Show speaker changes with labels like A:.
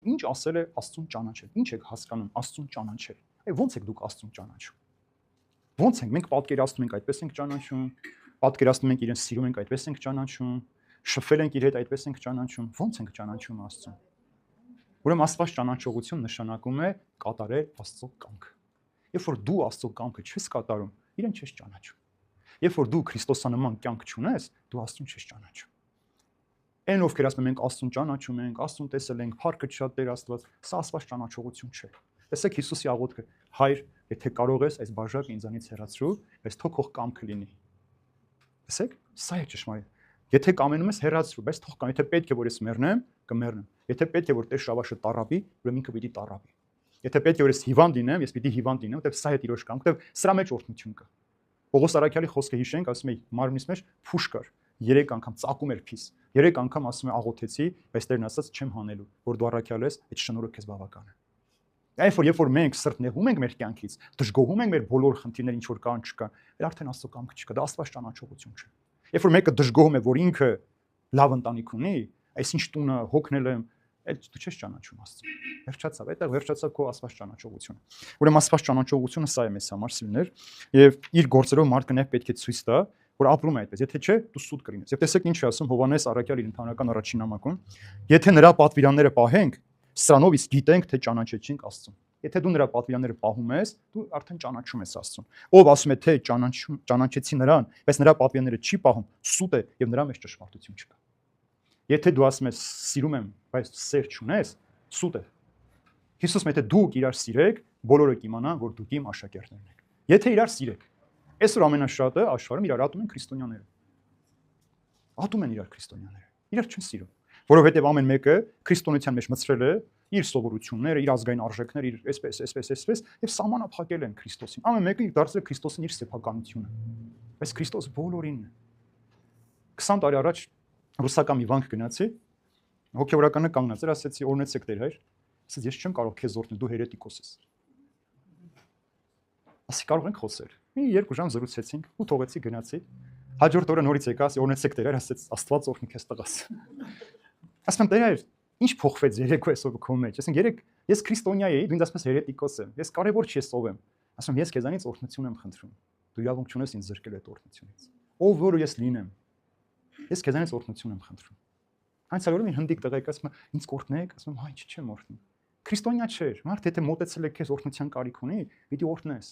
A: ինչ ասել է Աստծուն ճանաչել։ Ինչ եք հասկանում Աստծուն ճանաչել։ Ոնց եք դուք Աստծուն ճանաչում։ Ոնց ենք մենք պատկերացնում ենք այդպես ենք ճանաչում, պատկերացնում ենք իրեն սիրում ենք այդպես ենք ճանաչում, շփվել ենք իր հետ այդպես ենք ճանաչում, ոնց ենք ճանաչում Աստծուն։ Ուրեմն Աստված ճանաչողություն նշանակում է կատարել Աստծո կամքը։ Երբ որ դու Աստծո կամքը չես կատարում, իրեն չես ճանաչում։ Երբ որ դու Քրիստոսանման կյանք չունես, դու Աստծուն չես ճանաչում։ Այն ովքեր ասում են մենք Աստծուն ճանաչում ենք, Աստծուն տեսել ենք, փառքը շատ Տեր Աստված, սա Աստված ճանաչողություն չէ։ Տեսեք Հիսուսի աղոթքը. Հայր, եթե կարող ես այս բաժակը ինձանից հեռացրու, բայց թող քո կամքը լինի։ Տեսեք, սա է ճշմարիտ։ Եթե կամենում ես հեռացրու, բայց թող կամ եթե պետք է որ ես մեռնեմ, կմեռնեմ։ Եթե պետք է որ Տեր Շավաշը տառապի, ուրեմն ինքը պիտի տառապի։ Եթե պետք է որ ես հիվանդ լինեմ, ես պիտի հիվանդ լինեմ, որտեղ սա է Տիրոջ կամքը, որտեղ սրա մեջ օրհնություն կա։ Պողոս Արաքյալի խոսքը հիշենք, ասում է մարմնիս մեջ փուշ կար, 3 անգամ ծակում էր փիս, 3 անգամ ասում է աղոթեցի, բայց Տերն ասաց չեմ հանելու, որ դու առաքյալ ես, այդ շնորհը քեզ բավական է։ Երբ որ մենք սրտնեղում ենք մեր կյանքից, դժգոհում ենք մեր բոլոր խնդիրները, ինչ որ կան չկա, այդ արդեն Աստծո կամքը չկա, դա Աստված ճանաչողություն չէ։ Երբ որ մեկը դժգոհում է, որ ինքը լավ ընտանիք ունի, այսինչ տունը հոգնել եմ, այդ դու չես ճանաչում Աստծուն։ Վերջացավ, այդտեղ վերջացավ քո Աստված ճանաչողությունը։ Ուրեմն Աստված ճանաչողությունը սա է մեզ համար սիրուներ, եւ իր գործերով մարդը նաև պետք է ցույց տա, որ ապրում է այդպես, եթե չէ, դու սուտ կլինես։ Եվ տեսեք ինչ է ասում Հովհաննես Առաքյալ իր ընտանեկան առաջին նամակում. եթե նրա պատվիրանները պահենք, սրանով իսկ գիտենք, թե ճանաչեցինք Աստծուն։ Եթե դու նրա պատվիրանները պահում ես, դու արդեն ճանաչում ես Աստծուն։ Ով ասում է թե ճանաչեցի նրան, բայց նրա պատվիրանները չի պահում, սուտ է եւ նրա մեջ ճշմարտություն չկա։ Եթե դու ասում ես սիրում եմ, բայց սեր չունես, սուտ է։ Հիսուսը եթե դուք իրար սիրեք, բոլորը կիմանան, որ դուք իմ աշակերտներն եք։ Եթե իրար սիրեք, այսօր ամենաշատը աշխարհում իրար ատում են քրիստոնյաները։ Ատում են իրար քրիստոնյաները։ Իրար չեն սիրում, որովհետև ամեն մեկը քրիստոնեության մեջ մցրել է իր սովորությունները, իր ազգային արժեքները, իր այսպես եւ սահմանափակել են Քրիստոսին։ Ամեն մեկը դարձրել Քրիստոսին իր սեփականությունը։ Բայց Քրիստոս բոլորինն է։ 20 տարի առաջ ռուսական մի վանք գնացի, հոգեվորականը կանգնած էր, ասեցի օրնեցեք Տեր հայր, ասեց ես չեմ կարող քեզ օրհնել, դու հերետիկոս ես։ Ասի կարող ենք խոսել։ Մի 2 ժամ զրուցեցինք ու թողեցի գնացի։ Հաջորդ օրը նորից եկա, ասի օրնեցեք Տեր հայր, ասեց Աստված օրհնի քեզ տղաս։ Ասում եմ Տեր հայր, ինչ փոխվեց երեկո այսօր քո մեջ։ Ասենք երեք ես քրիստոնյա էի, դու ինձ ասում ես հերետիկոս եմ։ Ես կարևոր չի ես ով եմ։ Ասում ես քեզանից օրհնություն եմ խնդրում։ Դու իրավունք չունես ինձ զրկել այդ օրհնությունից։ Ով որ ես լինեմ։ Ես քեզանից օրհնություն եմ խնդրում։ Այնց օրը մի հնդիկ տղայք ասում է ինձ կօրհնեք, ասում եմ հայ չեմ օրհնում։ Քրիստոնյա չէր։ Մարդ եթե մոտեցել է քեզ օրհնության կարիք ունի, պիտի օրհնես։